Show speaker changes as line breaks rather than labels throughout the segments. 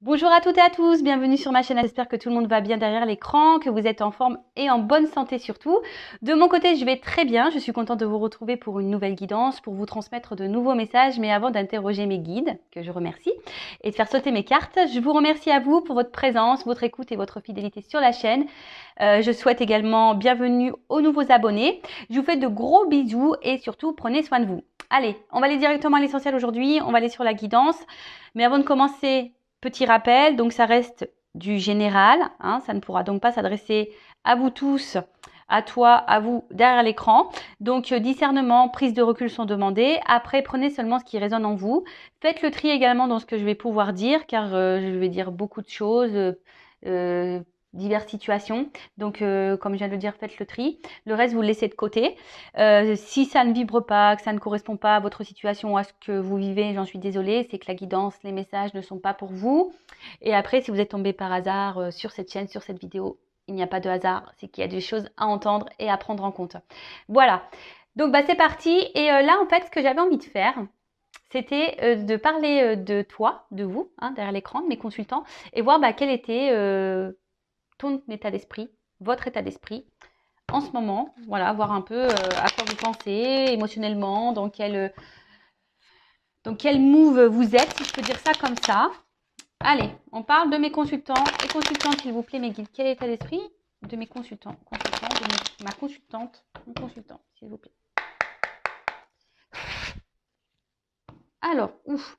Bonjour à toutes et à tous, bienvenue sur ma chaîne, j'espère que tout le monde va bien derrière l'écran, que vous êtes en forme et en bonne santé surtout. De mon côté, je vais très bien, je suis contente de vous retrouver pour une nouvelle guidance, pour vous transmettre de nouveaux messages, mais avant d'interroger mes guides, que je remercie, et de faire sauter mes cartes, je vous remercie à vous pour votre présence, votre écoute et votre fidélité sur la chaîne. Je souhaite également bienvenue aux nouveaux abonnés. Je vous fais de gros bisous et surtout, prenez soin de vous. Allez, on va aller directement à l'essentiel aujourd'hui, on va aller sur la guidance, mais avant de commencer, petit rappel, donc ça reste du général, hein, ça ne pourra donc pas s'adresser à vous tous, à toi, à vous derrière l'écran. Donc discernement, prise de recul sont demandées. Après, prenez seulement ce qui résonne en vous. Faites le tri également dans ce que je vais pouvoir dire, car je vais dire beaucoup de choses, diverses situations. Donc comme je viens de le dire, faites le tri. Le reste, vous le laissez de côté. Si ça ne vibre pas, que ça ne correspond pas à votre situation ou à ce que vous vivez, j'en suis désolée, c'est que la guidance, les messages ne sont pas pour vous. Et après, si vous êtes tombé par hasard sur cette chaîne, sur cette vidéo, il n'y a pas de hasard, c'est qu'il y a des choses à entendre et à prendre en compte. Voilà, donc bah, c'est parti. Et là, en fait, ce que j'avais envie de faire, c'était de parler de toi, de vous, hein, derrière l'écran, de mes consultants, et voir bah, quel était ton état d'esprit, votre état d'esprit en ce moment, voilà, voir un peu à quoi vous pensez émotionnellement, dans quel move vous êtes, si je peux dire ça comme ça. Allez, on parle de mes consultants et consultantes, s'il vous plaît, mes guides. Quel état d'esprit de mes consultants, ma consultante, mon consultant, s'il vous plaît. Alors, ouf.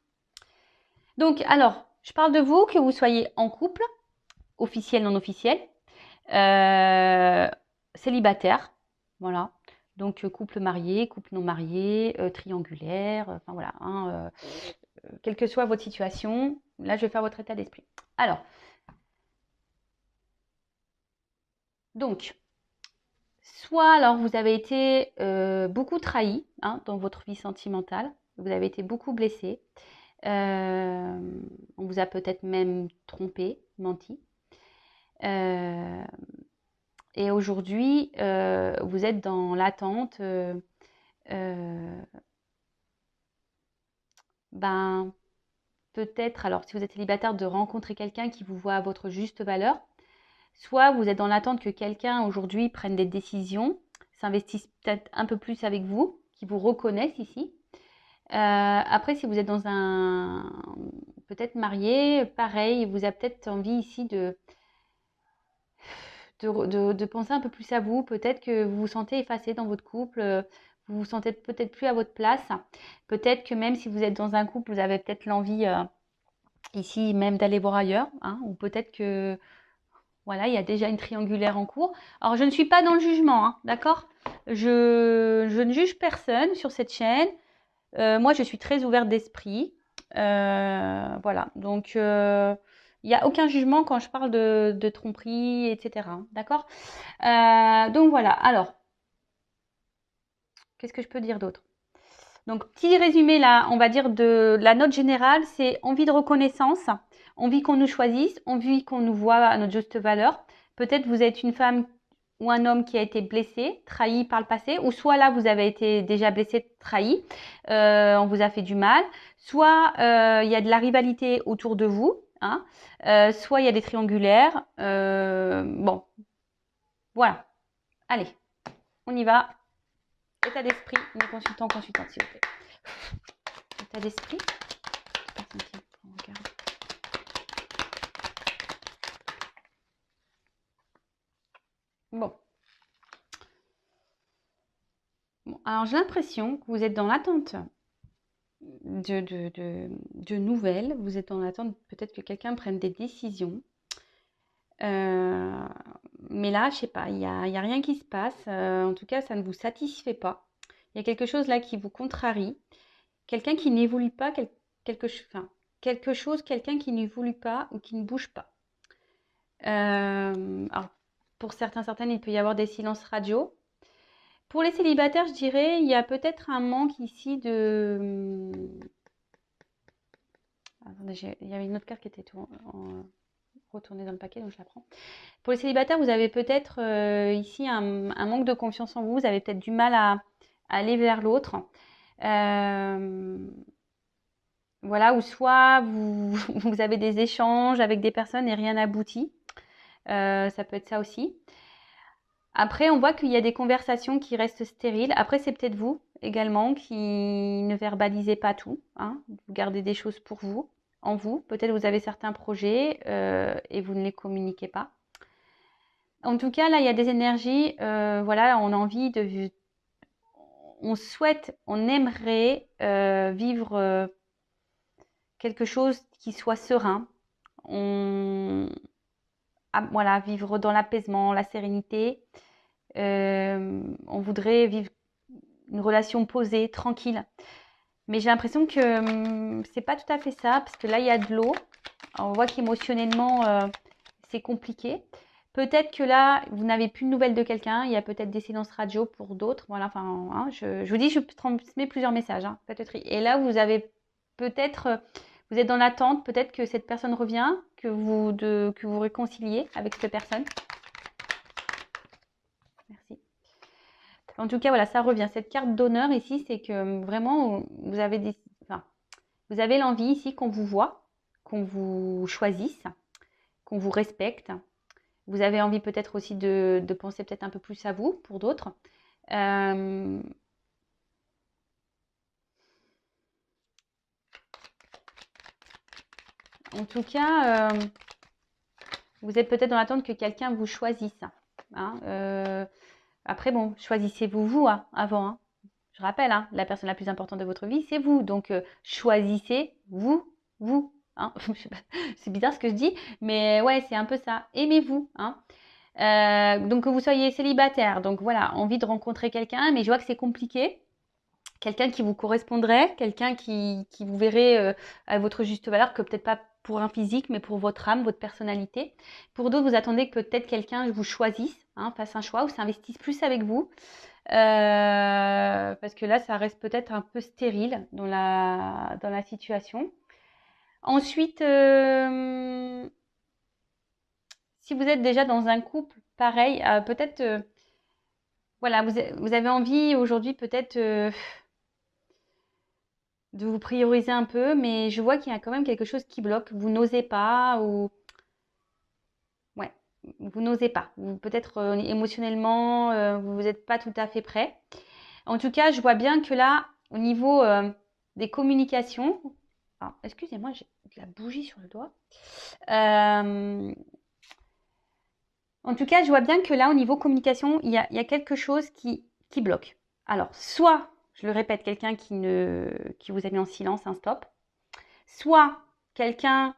Donc, alors, je parle de vous, que vous soyez en couple, officiel, non officiel, célibataire, voilà. Donc, couple marié, couple non marié, triangulaire, enfin voilà, hein, quelle que soit votre situation, là, je vais faire votre état d'esprit. Alors, donc, soit alors vous avez été beaucoup trahi hein, dans votre vie sentimentale, vous avez été beaucoup blessé, on vous a peut-être même trompé, menti. Et aujourd'hui, vous êtes dans l'attente ben, peut-être, alors si vous êtes célibataire, de rencontrer quelqu'un qui vous voit à votre juste valeur, soit vous êtes dans l'attente que quelqu'un aujourd'hui prenne des décisions, s'investisse peut-être un peu plus avec vous, qui vous reconnaisse ici. Après, si vous êtes dans un peut-être marié, pareil, vous avez peut-être envie ici de penser un peu plus à vous. Peut-être que vous vous sentez effacé dans votre couple, vous vous sentez peut-être plus à votre place. Peut-être que même si vous êtes dans un couple, vous avez peut-être l'envie ici même d'aller voir ailleurs, hein, ou peut-être que voilà, il y a déjà une triangulaire en cours. Alors, je ne suis pas dans le jugement, hein, d'accord? Je ne juge personne sur cette chaîne. Moi, je suis très ouverte d'esprit. Voilà, donc il n'y a aucun jugement quand je parle de tromperie, etc. hein, d'accord? Donc voilà, alors, qu'est-ce que je peux dire d'autre? Donc, petit résumé là, on va dire de la note générale, c'est envie de reconnaissance, envie qu'on nous choisisse, envie qu'on nous voit à notre juste valeur. Peut-être vous êtes une femme ou un homme qui a été blessé, trahi par le passé, ou soit là vous avez été déjà blessé, trahi, on vous a fait du mal, soit il y a de la rivalité autour de vous, hein, soit il y a des triangulaires. Bon, voilà. Allez, on y va. État d'esprit, mes consultants, consultantes, s'il vous plaît. État d'esprit. Bon. Bon, alors j'ai l'impression que vous êtes dans l'attente de nouvelles. Vous êtes dans l'attente peut-être que quelqu'un prenne des décisions. Mais là, je sais pas, il y a rien qui se passe. En tout cas, ça ne vous satisfait pas. Il y a quelque chose là qui vous contrarie. Quelqu'un qui n'évolue pas, quelque chose, quelqu'un qui n'évolue pas ou qui ne bouge pas. Alors, pour certaines, il peut y avoir des silences radio. Pour les célibataires, je dirais, il y a peut-être un manque ici de... Attendez, il y avait une autre carte qui était retournée dans le paquet, donc je la prends. Pour les célibataires, vous avez peut-être ici un manque de confiance en vous. Vous avez peut-être du mal à aller vers l'autre. Voilà, ou soit vous avez des échanges avec des personnes et rien n'aboutit. Ça peut être ça aussi. Après, on voit qu'il y a des conversations qui restent stériles. Après, c'est peut-être vous également qui ne verbalisez pas tout, hein. Vous gardez des choses pour vous, en vous. Peut-être vous avez certains projets et vous ne les communiquez pas. En tout cas, là, il y a des énergies. Voilà, on a envie de, on souhaite, on aimerait vivre quelque chose qui soit serein. Voilà, vivre dans l'apaisement, la sérénité. On voudrait vivre une relation posée, tranquille. Mais j'ai l'impression que c'est pas tout à fait ça, parce que là, il y a de l'eau. On voit qu'émotionnellement, c'est compliqué. Peut-être que là, vous n'avez plus de nouvelles de quelqu'un. Il y a peut-être des silences radio pour d'autres. Voilà, enfin, hein, je vous dis, je transmets plusieurs messages. Hein, peut-être. Et là, vous avez peut-être, vous êtes dans l'attente. Peut-être que cette personne revient, que vous réconciliez avec cette personne. Merci. En tout cas, voilà, ça revient. Cette carte d'honneur ici, c'est que vraiment, vous avez vous avez l'envie ici qu'on vous voit, qu'on vous choisisse, qu'on vous respecte. Vous avez envie peut-être aussi de penser peut-être un peu plus à vous pour d'autres. En tout cas, vous êtes peut-être dans l'attente que quelqu'un vous choisisse. Hein. Après, bon, choisissez-vous vous hein, avant. Hein. Je rappelle, hein, la personne la plus importante de votre vie, c'est vous. Donc, choisissez-vous, vous. Hein. C'est bizarre ce que je dis, mais ouais, c'est un peu ça. Aimez-vous. Hein. Donc, que vous soyez célibataire, donc voilà, envie de rencontrer quelqu'un, mais je vois que c'est compliqué. Quelqu'un qui vous correspondrait, quelqu'un qui vous verrait à votre juste valeur, que peut-être pas pour un physique, mais pour votre âme, votre personnalité. Pour d'autres, vous attendez que peut-être quelqu'un vous choisisse, hein, fasse un choix ou s'investisse plus avec vous. Parce que là, ça reste peut-être un peu stérile dans la situation. Ensuite, si vous êtes déjà dans un couple, pareil, peut-être, voilà, vous avez envie aujourd'hui peut-être de vous prioriser un peu, mais je vois qu'il y a quand même quelque chose qui bloque. Vous n'osez pas ou ouais, vous n'osez pas. Peut-être émotionnellement, vous n'êtes pas tout à fait prêt. En tout cas, je vois bien que là, au niveau des communications, excusez-moi, j'ai de la bougie sur le doigt. En tout cas, je vois bien que là, au niveau communication, il y a quelque chose qui bloque. Alors, soit, je le répète, quelqu'un qui vous a mis en silence, un stop, soit quelqu'un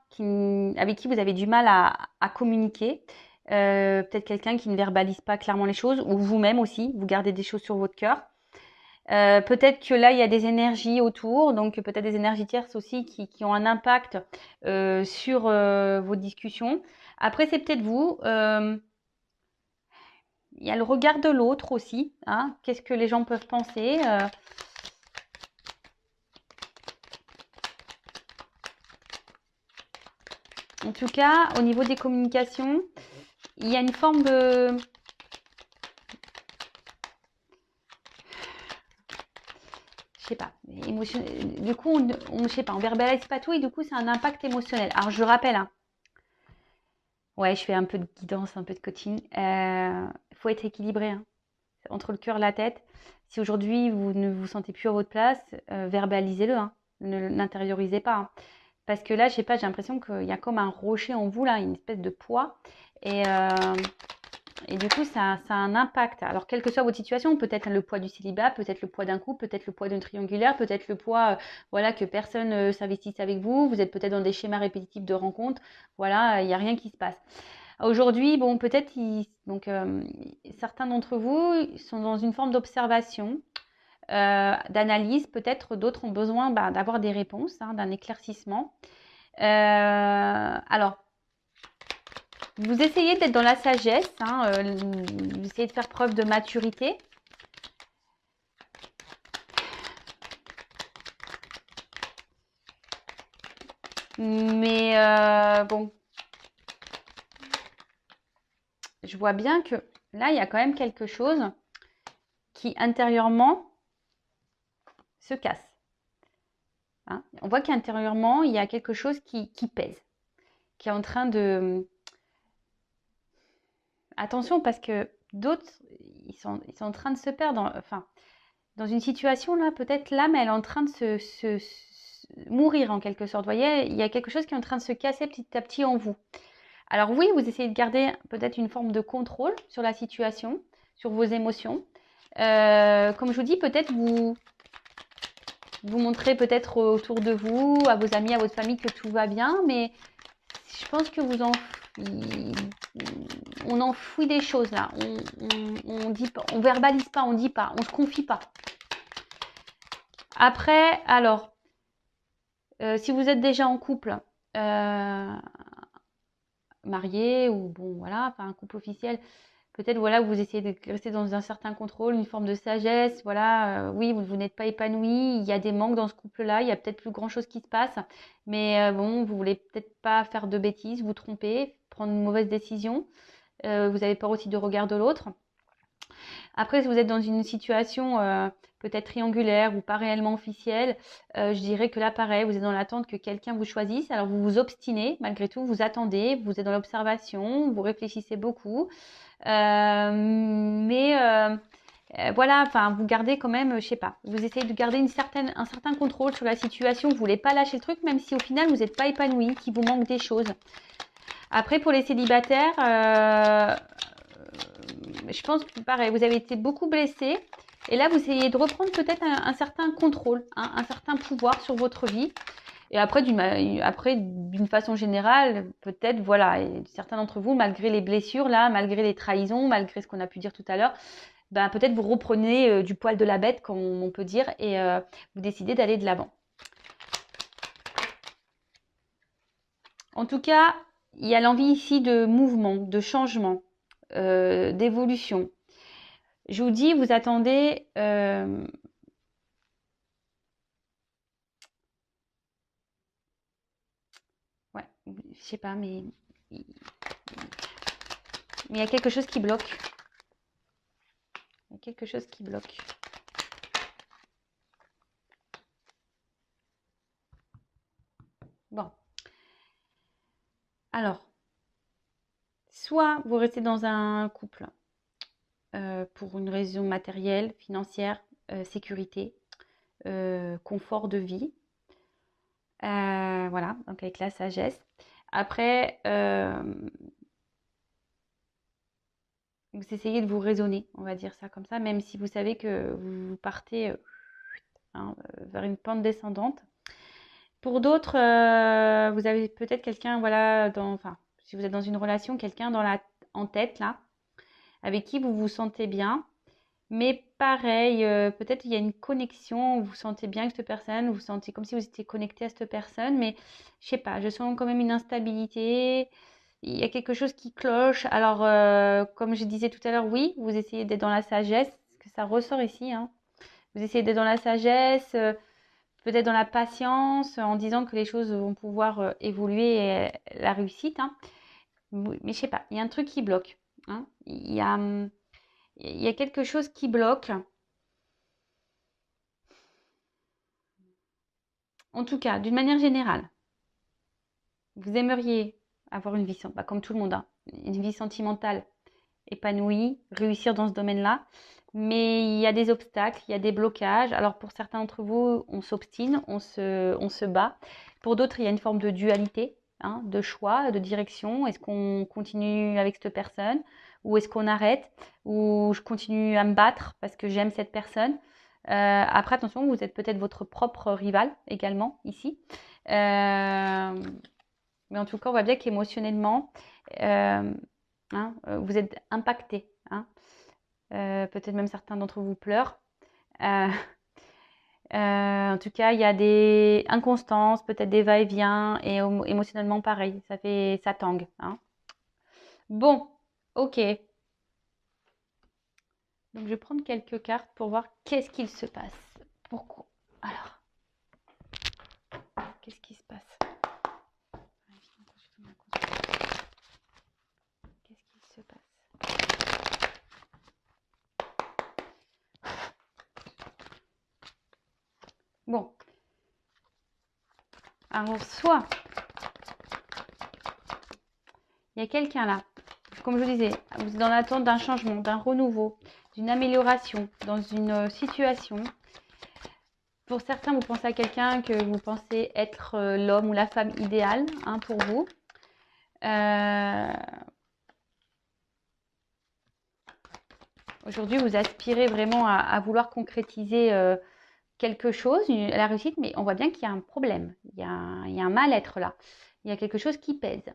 avec qui vous avez du mal à communiquer, peut-être quelqu'un qui ne verbalise pas clairement les choses, ou vous-même aussi, vous gardez des choses sur votre cœur. Peut-être que là, il y a des énergies autour, donc peut-être des énergies tierces aussi qui ont un impact sur vos discussions. Après, c'est peut-être vous. Il y a le regard de l'autre aussi. Hein. Qu'est-ce que les gens peuvent penser En tout cas, au niveau des communications, il y a une forme de... Je sais pas, du coup, je sais pas, on verbalise pas tout et du coup, c'est un impact émotionnel. Alors, je le rappelle, hein. Ouais, je fais un peu de guidance, un peu de coaching. Il faut être équilibré hein, entre le cœur et la tête. Si aujourd'hui, vous ne vous sentez plus à votre place, verbalisez-le. Hein. N'intériorisez pas. Hein. Parce que là, je sais pas, j'ai l'impression qu'il y a comme un rocher en vous, là, une espèce de poids. Et du coup, ça a un impact. Alors, quelle que soit votre situation, peut-être le poids du célibat, peut-être le poids d'un couple, peut-être le poids d'une triangulaire, peut-être le poids voilà, que personne s'investisse avec vous. Vous êtes peut-être dans des schémas répétitifs de rencontres. Voilà, il n'y a rien qui se passe. Aujourd'hui, bon, peut-être, certains d'entre vous sont dans une forme d'observation, d'analyse. Peut-être d'autres ont besoin d'avoir des réponses, hein, d'un éclaircissement. Alors, vous essayez d'être dans la sagesse, hein, vous essayez de faire preuve de maturité. Mais bon, je vois bien que là, il y a quand même quelque chose qui intérieurement se casse. hein. On voit qu'intérieurement, il y a quelque chose qui pèse, qui est en train de... Attention, parce que d'autres, ils sont en train de se perdre. Enfin, dans une situation là, peut-être l'âme, elle est en train de mourir en quelque sorte. Vous voyez, il y a quelque chose qui est en train de se casser petit à petit en vous. Alors oui, vous essayez de garder peut-être une forme de contrôle sur la situation, sur vos émotions. Comme je vous dis, peut-être vous montrez peut-être autour de vous, à vos amis, à votre famille que tout va bien, mais je pense que on enfouit des choses là. On dit pas, on verbalise pas, on dit pas, on se confie pas. Après, alors, si vous êtes déjà en couple, marié ou bon voilà, enfin un couple officiel, peut-être voilà, vous essayez de rester dans un certain contrôle, une forme de sagesse, voilà, oui, vous n'êtes pas épanoui, il y a des manques dans ce couple-là, il y a peut-être plus grand-chose qui se passe, mais bon, vous voulez peut-être pas faire de bêtises, vous tromper, prendre une mauvaise décision, vous avez peur aussi du regard de l'autre. Après, si vous êtes dans une situation peut-être triangulaire ou pas réellement officielle, je dirais que là, pareil, vous êtes dans l'attente que quelqu'un vous choisisse. Alors, vous vous obstinez, malgré tout, vous attendez, vous êtes dans l'observation, vous réfléchissez beaucoup. Voilà, enfin, vous gardez quand même, je sais pas, vous essayez de garder un certain contrôle sur la situation. Vous voulez pas lâcher le truc, même si au final, vous n'êtes pas épanoui, qu'il vous manque des choses. Après, pour les célibataires, je pense que pareil, vous avez été beaucoup blessé. Et là, vous essayez de reprendre peut-être un certain contrôle, hein, un certain pouvoir sur votre vie. Et après, d'une façon générale, peut-être, voilà, et certains d'entre vous, malgré les blessures, là, malgré les trahisons, malgré ce qu'on a pu dire tout à l'heure, ben, peut-être vous reprenez du poil de la bête, comme on peut dire, et vous décidez d'aller de l'avant. En tout cas, il y a l'envie ici de mouvement, de changement, d'évolution. Je vous dis, vous attendez... ouais, je sais pas, mais il y a quelque chose qui bloque. Il y a quelque chose qui bloque. Bon. Alors, soit vous restez dans un couple pour une raison matérielle, financière, sécurité, confort de vie. Voilà, donc avec la sagesse. Après, vous essayez de vous raisonner, on va dire ça comme ça, même si vous savez que vous partez vers une pente descendante. Pour d'autres, vous avez peut-être quelqu'un, voilà, enfin, si vous êtes dans une relation, quelqu'un en tête là, avec qui vous vous sentez bien. Mais pareil, peut-être il y a une connexion, vous vous sentez bien avec cette personne, vous vous sentez comme si vous étiez connecté à cette personne, mais je sais pas, je sens quand même une instabilité, il y a quelque chose qui cloche. Alors, comme je disais tout à l'heure, oui, vous essayez d'être dans la sagesse, parce que ça ressort ici, hein. Vous essayez d'être dans la sagesse, peut-être dans la patience, en disant que les choses vont pouvoir évoluer et la réussite, hein. Mais je sais pas, il y a un truc qui bloque, hein. Il y a quelque chose qui bloque. En tout cas, d'une manière générale, vous aimeriez avoir une vie, comme tout le monde, hein, une vie sentimentale épanouie, réussir dans ce domaine-là. Mais il y a des obstacles, il y a des blocages. Alors pour certains d'entre vous, on s'obstine, on se bat. Pour d'autres, il y a une forme de dualité, hein, de choix, de direction. Est-ce qu'on continue avec cette personne ou est-ce qu'on arrête ou je continue à me battre parce que j'aime cette personne. Après, attention, vous êtes peut-être votre propre rival également ici. Mais en tout cas, on voit bien qu'émotionnellement, hein, vous êtes impacté, hein. Peut-être même certains d'entre vous pleurent. Euh, en tout cas, il y a des inconstances, peut-être des va-et-vient, et émotionnellement pareil, ça tangue, hein. Bon, ok. Donc je vais prendre quelques cartes pour voir qu'est-ce qu'il se passe. Pourquoi? Alors, qu'est-ce qui se passe? Qu'est-ce qu'il se passe? Bon. Alors, soit il y a quelqu'un là, comme je vous disais, vous êtes dans l'attente d'un changement, d'un renouveau, d'une amélioration dans une situation. Pour certains, vous pensez à quelqu'un que vous pensez être l'homme ou la femme idéale pour vous. Aujourd'hui, vous aspirez vraiment à vouloir concrétiser quelque chose, la réussite, mais on voit bien qu'il y a un problème, il y a un mal-être là, il y a quelque chose qui pèse.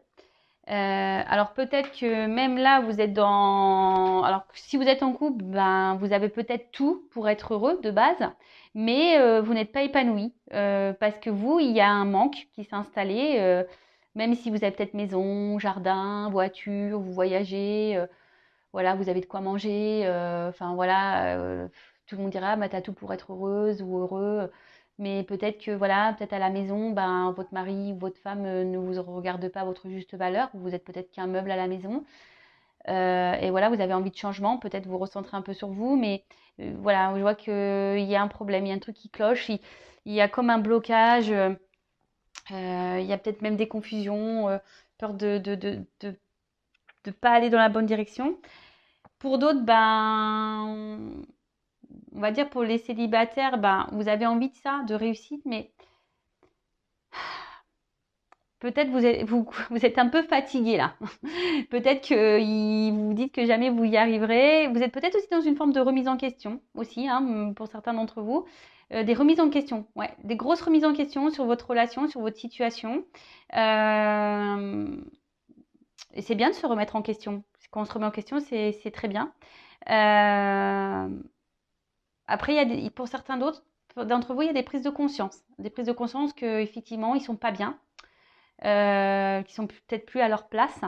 Alors peut-être que même là, vous êtes dans... Alors si vous êtes en couple, ben, vous avez peut-être tout pour être heureux de base, mais vous n'êtes pas épanoui parce que vous, il y a un manque qui s'est installé, même si vous avez peut-être maison, jardin, voiture, vous voyagez, voilà, vous avez de quoi manger, enfin voilà, tout le monde dira, bah, t'as tout pour être heureuse ou heureux. Mais peut-être que voilà, peut-être à la maison, ben, votre mari ou votre femme ne vous regarde pas à votre juste valeur. Vous êtes peut-être qu'un meuble à la maison. Et voilà, vous avez envie de changement. Peut-être vous recentrez un peu sur vous. Mais voilà, je vois qu'il y a un problème, il y a un truc qui cloche. Il y a comme un blocage. Il y a peut-être même des confusions, peur de pas aller dans la bonne direction. Pour d'autres, ben, on va dire pour les célibataires, ben, vous avez envie de ça, de réussite, mais peut-être vous êtes un peu fatigué là. Peut-être que vous vous dites que jamais vous y arriverez. Vous êtes peut-être aussi dans une forme de remise en question aussi, pour certains d'entre vous. Des remises en question, ouais, des grosses remises en question sur votre relation, sur votre situation. Et c'est bien de se remettre en question. Quand on se remet en question, c'est très bien. Euh, Après, pour certains d'autres d'entre vous, il y a des prises de conscience. Des prises de conscience qu'effectivement, ils ne sont pas bien, qui sont peut-être plus à leur place.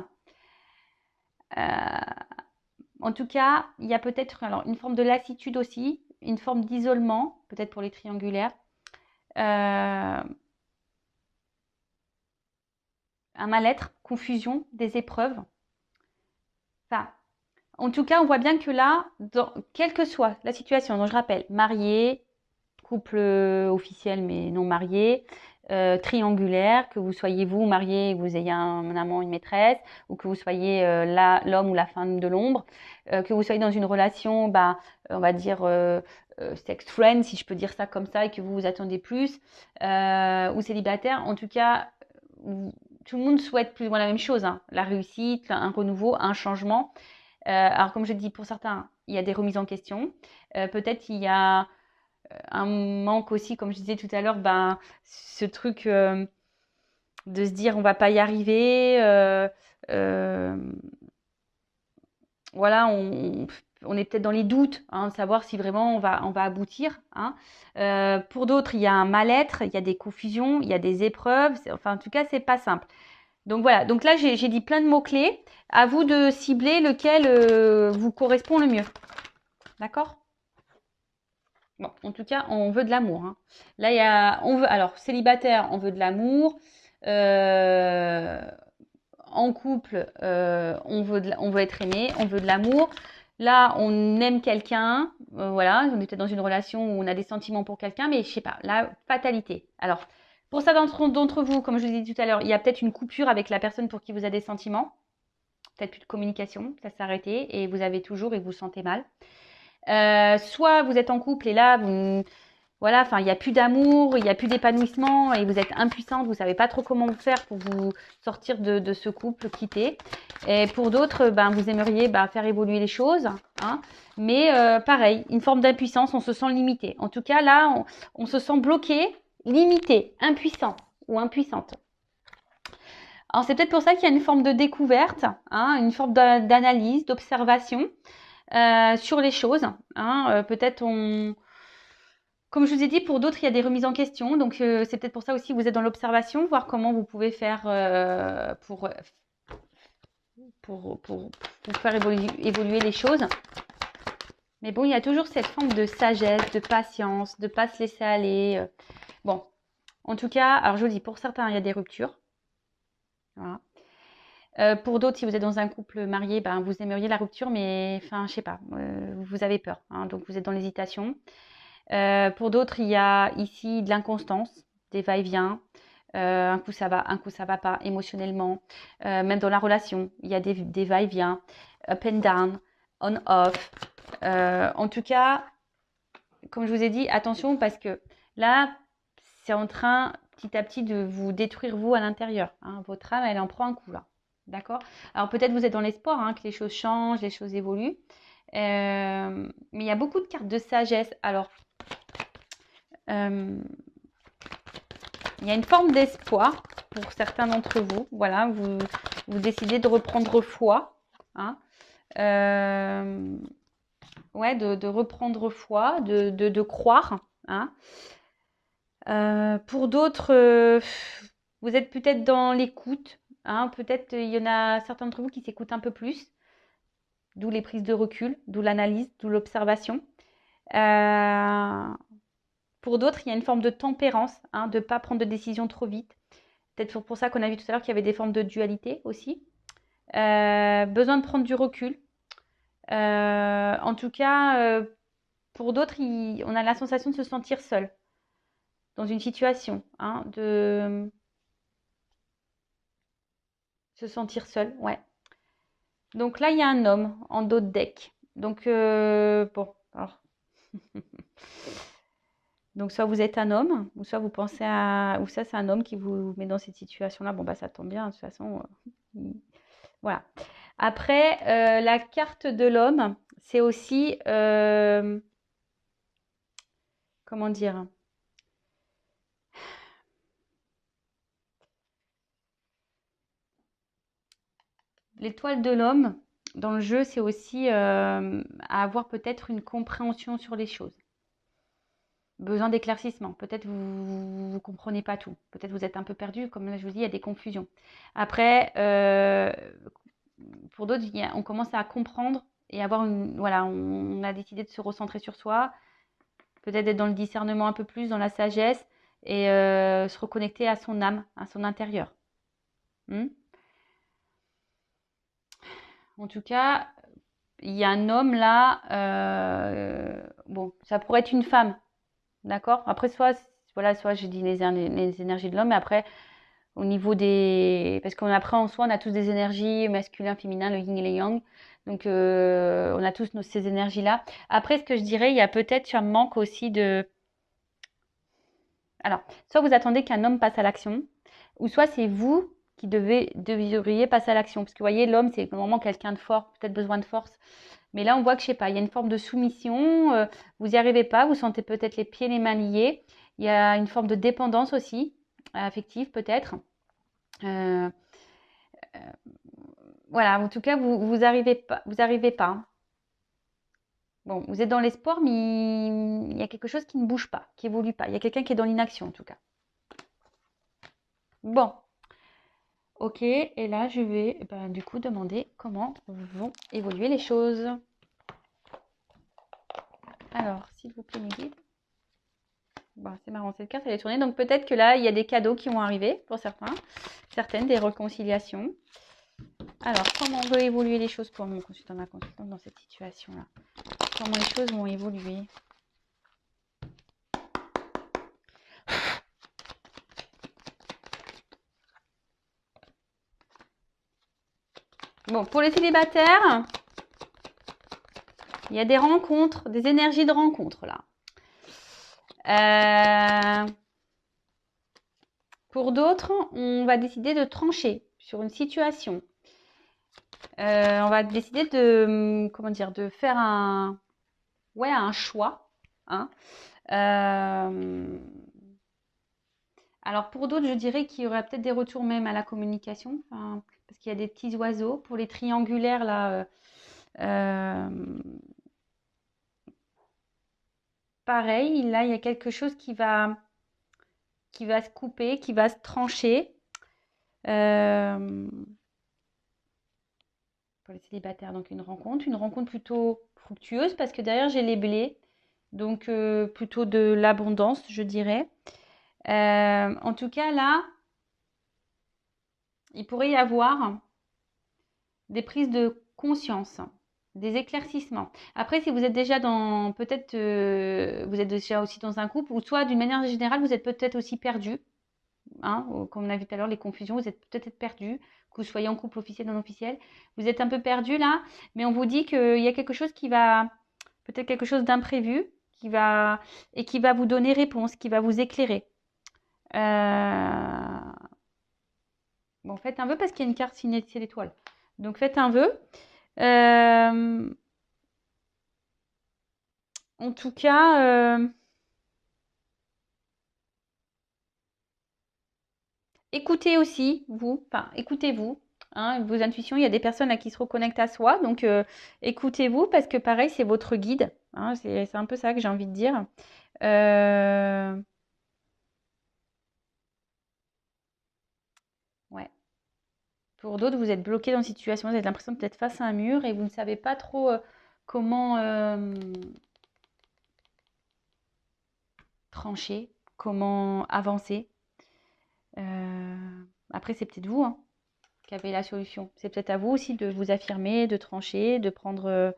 En tout cas, il y a peut-être une forme de lassitude aussi, une forme d'isolement, peut-être pour les triangulaires. Un mal-être, confusion, des épreuves. Enfin, en tout cas, on voit bien que là, quelle que soit la situation, donc je rappelle, marié, couple officiel mais non marié, triangulaire, que vous soyez vous marié et que vous ayez un amant, une maîtresse, ou que vous soyez l'homme ou la femme de l'ombre, que vous soyez dans une relation, bah, on va dire sex friend, si je peux dire ça comme ça, et que vous vous attendez plus, ou célibataire, en tout cas, tout le monde souhaite plus ou moins la même chose, la réussite, un renouveau, un changement. Alors comme je dis, pour certains, il y a des remises en question. Peut-être il y a un manque aussi, comme je disais tout à l'heure, ben, ce truc de se dire on va pas y arriver. Voilà, on est peut-être dans les doutes, de savoir si vraiment on va aboutir. Pour d'autres, il y a un mal-être, il y a des confusions, il y a des épreuves. Enfin, en tout cas, c'est pas simple. Donc voilà, donc là, j'ai dit plein de mots-clés. À vous de cibler lequel vous correspond le mieux. D'accord? Bon, en tout cas, on veut de l'amour. Là, alors, célibataire, on veut de l'amour. En couple, on veut être aimé, on veut de l'amour. Là, on aime quelqu'un, voilà, on est peut-être dans une relation où on a des sentiments pour quelqu'un, mais je sais pas, la fatalité. Alors, pour ça d'entre vous, comme je vous ai dit tout à l'heure, il y a peut-être une coupure avec la personne pour qui vous avez des sentiments, peut-être plus de communication, ça s'est arrêté et vous avez toujours et vous vous sentez mal. Soit vous êtes en couple et là, voilà, enfin, il n'y a plus d'amour, il n'y a plus d'épanouissement et vous êtes impuissante, vous ne savez pas trop comment faire pour vous sortir de ce couple quitté. Et pour d'autres, ben, vous aimeriez faire évoluer les choses, mais pareil, une forme d'impuissance, on se sent limité. En tout cas, là, on se sent bloqué, limité, impuissant ou impuissante. Alors, c'est peut-être pour ça qu'il y a une forme de découverte, une forme d'analyse, d'observation sur les choses. Peut-être comme je vous ai dit, pour d'autres, il y a des remises en question. Donc, c'est peut-être pour ça aussi que vous êtes dans l'observation, voir comment vous pouvez faire pour faire évoluer les choses. Mais bon, il y a toujours cette forme de sagesse, de patience, de ne pas se laisser aller. Bon, en tout cas, alors je vous dis, pour certains, il y a des ruptures. Voilà. Pour d'autres, si vous êtes dans un couple marié, vous aimeriez la rupture, mais enfin, je sais pas, vous avez peur. Donc, vous êtes dans l'hésitation. Pour d'autres, il y a ici de l'inconstance, des va-et-vient. Un coup ça va, un coup ça va pas émotionnellement. Même dans la relation, il y a des va-et-vient, up and down, on off. En tout cas, comme je vous ai dit, attention parce que là, c'est en train petit à petit de vous détruire vous à l'intérieur. Hein. Votre âme, elle en prend un coup là. D'accord? Alors peut-être vous êtes dans l'espoir hein, que les choses changent, les choses évoluent. Mais il y a beaucoup de cartes de sagesse. Alors, il y a une forme d'espoir pour certains d'entre vous. Voilà, vous décidez de reprendre foi. Hein. Ouais, de reprendre foi, de croire. Hein. Pour d'autres, vous êtes peut-être dans l'écoute. Hein. Peut-être il y en a certains d'entre vous qui s'écoutent un peu plus. D'où les prises de recul, d'où l'analyse, d'où l'observation. Pour d'autres, il y a une forme de tempérance, hein, de ne pas prendre de décision trop vite. Peut-être pour ça qu'on a vu tout à l'heure qu'il y avait des formes de dualité aussi. Besoin de prendre du recul. En tout cas, pour d'autres, on a la sensation de se sentir seul dans une situation, hein, de se sentir seul, ouais. Donc là, il y a un homme en dos de deck. Donc, bon, alors. Donc, soit vous êtes un homme, ou soit vous pensez à... Ou ça, c'est un homme qui vous met dans cette situation-là. Bon, bah, ça tombe bien, de toute façon. Voilà. Après, la carte de l'homme, c'est aussi... comment dire? L'étoile de l'homme, dans le jeu, c'est aussi avoir peut-être une compréhension sur les choses. Besoin d'éclaircissement. Peut-être vous ne comprenez pas tout. Peut-être vous êtes un peu perdu. Comme là, je vous dis, il y a des confusions. Après, pour d'autres, on commence à comprendre et avoir une... Voilà, on a décidé de se recentrer sur soi. Peut-être être dans le discernement un peu plus, dans la sagesse et se reconnecter à son âme, à son intérieur. En tout cas, il y a un homme là. Bon, ça pourrait être une femme. D'accord? Après, soit j'ai dit les énergies de l'homme, mais après, au niveau des... Parce qu'après, en soi, on a tous des énergies masculin, féminin, le yin et le yang. Donc, on a tous ces énergies-là. Après, ce que je dirais, il y a peut-être un manque aussi de... Alors, soit vous attendez qu'un homme passe à l'action, ou soit c'est vous qui devriez passer à l'action. Parce que vous voyez, l'homme, c'est normalement quelqu'un de fort, peut-être besoin de force. Mais là, on voit que, je sais pas, il y a une forme de soumission, vous n'y arrivez pas, vous sentez peut-être les pieds et les mains liés. Il y a une forme de dépendance aussi, affective peut-être. Euh, voilà, en tout cas, vous arrivez pas. Vous arrivez pas. Hein. Bon, vous êtes dans l'espoir, mais il y a quelque chose qui ne bouge pas, qui évolue pas. Il y a quelqu'un qui est dans l'inaction, en tout cas. Bon, ok, et là, je vais du coup demander comment vont évoluer les choses. Alors, s'il vous plaît, mes guides. Bon, c'est marrant, cette carte, elle est tournée. Donc, peut-être que là, il y a des cadeaux qui vont arriver pour certains. Certaines, des réconciliations. Alors, comment vont évoluer les choses pour mon consultant, ma consultante dans cette situation-là? Comment les choses vont évoluer? Bon, pour les célibataires, il y a des rencontres, des énergies de rencontre là. Pour d'autres, on va décider de trancher sur une situation. On va décider de, comment dire, de faire un choix. Hein. Alors pour d'autres, je dirais qu'il y aurait peut-être des retours même à la communication, parce qu'il y a des petits oiseaux. Pour les triangulaires, là, pareil, là, il y a quelque chose qui va se couper, qui va se trancher. Pour les célibataires, donc une rencontre plutôt fructueuse, parce que derrière, j'ai les blés, donc plutôt de l'abondance, je dirais. En tout cas, là, il pourrait y avoir des prises de conscience, des éclaircissements. Après, si vous êtes déjà dans, peut-être, vous êtes déjà aussi dans un couple, ou soit d'une manière générale, vous êtes peut-être aussi perdu. hein, comme on a vu tout à l'heure, les confusions, vous êtes peut-être perdu, que vous soyez en couple officiel, non officiel, vous êtes un peu perdu là, mais on vous dit qu'il y a quelque chose qui va, peut-être quelque chose d'imprévu, qui va vous donner réponse, qui va vous éclairer. Bon, faites un vœu parce qu'il y a une carte signée de l'étoile. Donc faites un vœu. En tout cas, écoutez aussi, vous, enfin, écoutez-vous, hein, vos intuitions. Il y a des personnes à qui se reconnectent à soi, donc écoutez-vous parce que pareil, c'est votre guide. Hein, c'est un peu ça que j'ai envie de dire. Ouais. Pour d'autres, vous êtes bloqué dans une situation, vous avez l'impression d'être face à un mur et vous ne savez pas trop comment trancher, comment avancer. Après, c'est peut-être vous, hein, qui avez la solution. C'est peut-être à vous aussi de vous affirmer, de trancher, de prendre,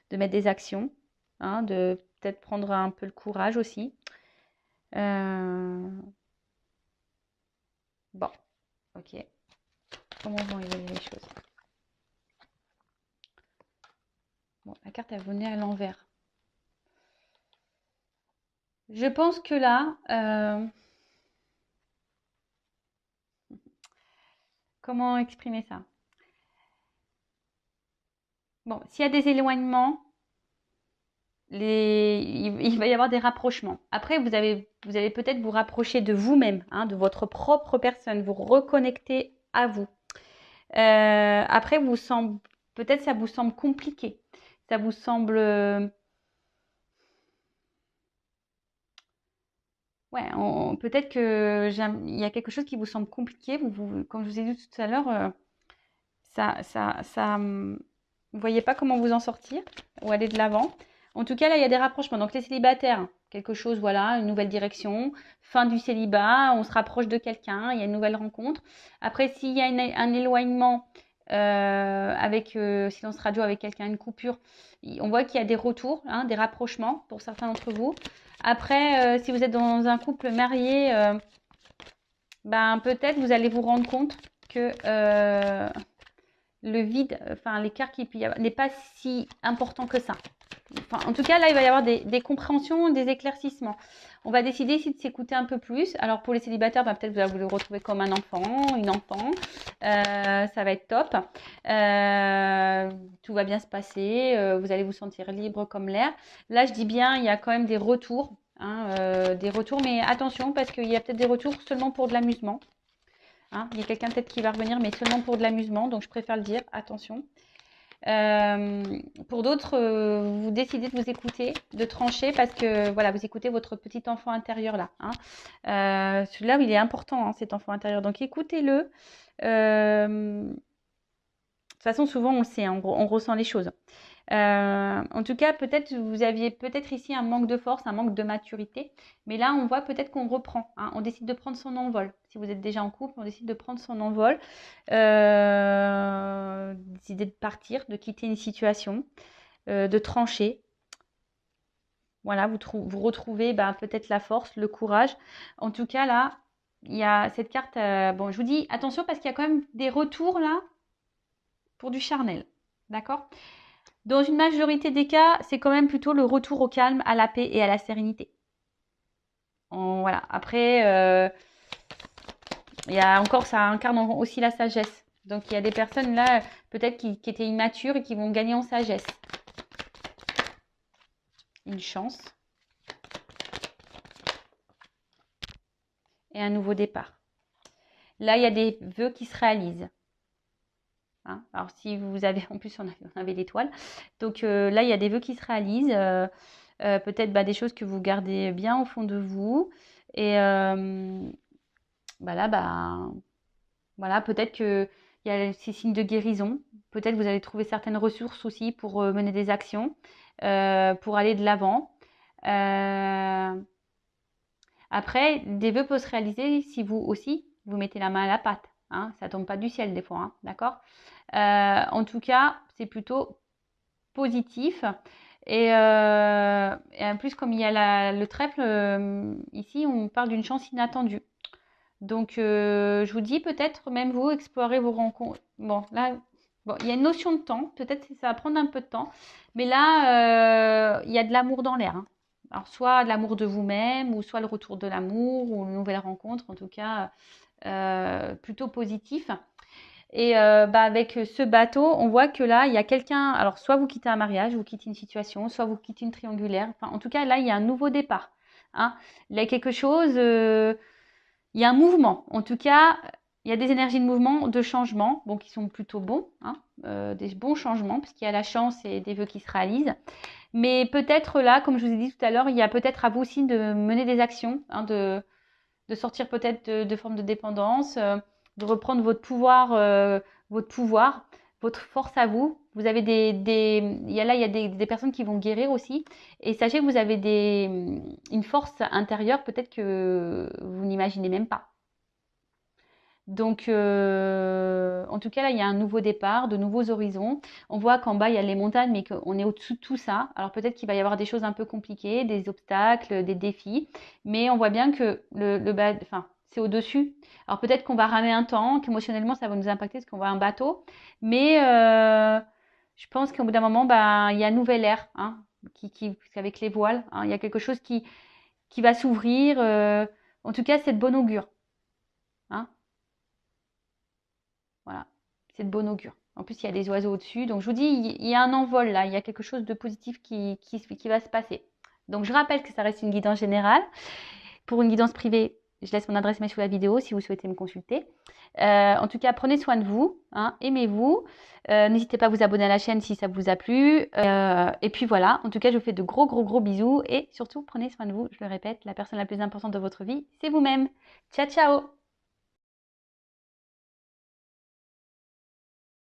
de mettre des actions, hein, de peut-être prendre un peu le courage aussi. Bon, ok. Comment vont évoluer les choses? Bon, la carte elle venait à l'envers. Je pense que là, comment exprimer ça? Bon, s'il y a des éloignements, il va y avoir des rapprochements. Après, vous allez peut-être vous rapprocher de vous-même, hein, de votre propre personne, vous reconnecter à vous. Après, peut-être ça vous semble compliqué. Ça vous semble... ouais, peut-être il y a quelque chose qui vous semble compliqué. Comme je vous ai dit tout à l'heure, vous voyez pas comment vous en sortir ou aller de l'avant. En tout cas, là, il y a des rapprochements. Donc, les célibataires, quelque chose, voilà, une nouvelle direction, fin du célibat, on se rapproche de quelqu'un, il y a une nouvelle rencontre. Après, s'il y a un éloignement avec silence radio avec quelqu'un, une coupure, on voit qu'il y a des retours, hein, des rapprochements pour certains d'entre vous. Après, si vous êtes dans un couple marié, ben, peut-être vous allez vous rendre compte que le vide, enfin l'écart qu'il peut y avoir, n'est pas si important que ça. Enfin, en tout cas, là, il va y avoir des compréhensions, des éclaircissements. On va décider ici de s'écouter un peu plus. Alors, pour les célibataires, bah, peut-être vous allez vous le retrouver comme un enfant, une enfant. Ça va être top. Tout va bien se passer. Vous allez vous sentir libre comme l'air. Là, je dis bien, il y a quand même des retours. Hein, des retours, mais attention, parce qu'il y a peut-être des retours seulement pour de l'amusement. Hein, il y a quelqu'un peut-être qui va revenir, mais seulement pour de l'amusement. Donc, je préfère le dire. Attention. Pour d'autres, vous décidez de vous écouter, de trancher parce que voilà, vous écoutez votre petit enfant intérieur là. Hein. Celui-là, il est important, hein, cet enfant intérieur. Donc écoutez-le. De toute façon, souvent on le sait, hein, on ressent les choses. En tout cas, peut-être vous aviez peut-être ici un manque de force, un manque de maturité, mais là on voit peut-être qu'on reprend, hein, on décide de prendre son envol. Si vous êtes déjà en couple, on décide de prendre son envol, décider de partir, de quitter une situation, de trancher. Voilà, vous retrouvez peut-être la force, le courage. En tout cas, là, il y a cette carte. Bon, je vous dis attention parce qu'il y a quand même des retours là pour du charnel. D'accord? Dans une majorité des cas, c'est quand même plutôt le retour au calme, à la paix et à la sérénité. Voilà. Après, il y a encore, ça incarne aussi la sagesse. Donc, il y a des personnes là, peut-être qui étaient immatures et qui vont gagner en sagesse. Une chance. Et un nouveau départ. Là, il y a des vœux qui se réalisent. Hein, alors, si vous avez, en plus, on avait l'étoile. Donc, là, il y a des vœux qui se réalisent. Peut-être des choses que vous gardez bien au fond de vous. Et là, voilà, peut-être qu'il y a ces signes de guérison. Peut-être vous allez trouver certaines ressources aussi pour mener des actions, pour aller de l'avant. Après, des vœux peuvent se réaliser si vous aussi, vous mettez la main à la pâte. Hein, ça ne tombe pas du ciel des fois, hein, d'accord? En tout cas, c'est plutôt positif. Et en plus, comme il y a le trèfle, ici, on parle d'une chance inattendue. Donc, je vous dis peut-être même vous explorer vos rencontres. Bon, là, bon, il y a une notion de temps. Peut-être que ça va prendre un peu de temps. Mais là, il y a de l'amour dans l'air, hein. Alors, soit l'amour de vous-même, ou soit le retour de l'amour, ou une nouvelle rencontre, en tout cas, plutôt positif. Et avec ce bateau, on voit que là, il y a quelqu'un. Alors, soit vous quittez un mariage, vous quittez une situation, soit vous quittez une triangulaire. Enfin, en tout cas, là, il y a un nouveau départ, hein. Il y a quelque chose. Il y a un mouvement. En tout cas, il y a des énergies de mouvement, de changement, bon, qui sont plutôt bons, hein, des bons changements, puisqu'il y a la chance et des vœux qui se réalisent. Mais peut-être là, comme je vous ai dit tout à l'heure, il y a peut-être à vous aussi de mener des actions, hein, de sortir peut-être de formes de dépendance, de reprendre votre pouvoir, votre force à vous. Vous avez il y a des personnes qui vont guérir aussi. Et sachez que vous avez une force intérieure peut-être que vous n'imaginez même pas. Donc, en tout cas, là, il y a un nouveau départ, de nouveaux horizons. On voit qu'en bas, il y a les montagnes, mais qu'on est au-dessous de tout ça. Alors, peut-être qu'il va y avoir des choses un peu compliquées, des obstacles, des défis, mais on voit bien que enfin, c'est au-dessus. Alors, peut-être qu'on va ramer un temps, qu'émotionnellement, ça va nous impacter parce qu'on voit un bateau, mais je pense qu'au bout d'un moment, il y a un nouvel air, hein, avec les voiles, hein, il y a quelque chose qui va s'ouvrir. En tout cas, c'est de bon augure, hein. Voilà, c'est de bon augure. En plus, il y a des oiseaux au-dessus. Donc, je vous dis, il y a un envol là. Il y a quelque chose de positif qui va se passer. Donc, je rappelle que ça reste une guidance générale. Pour une guidance privée, je laisse mon adresse mail sous la vidéo si vous souhaitez me consulter. En tout cas, prenez soin de vous, hein, aimez-vous. N'hésitez pas à vous abonner à la chaîne si ça vous a plu. Et puis voilà, en tout cas, je vous fais de gros, gros, gros bisous. Et surtout, prenez soin de vous. Je le répète, la personne la plus importante de votre vie, c'est vous-même. Ciao, ciao!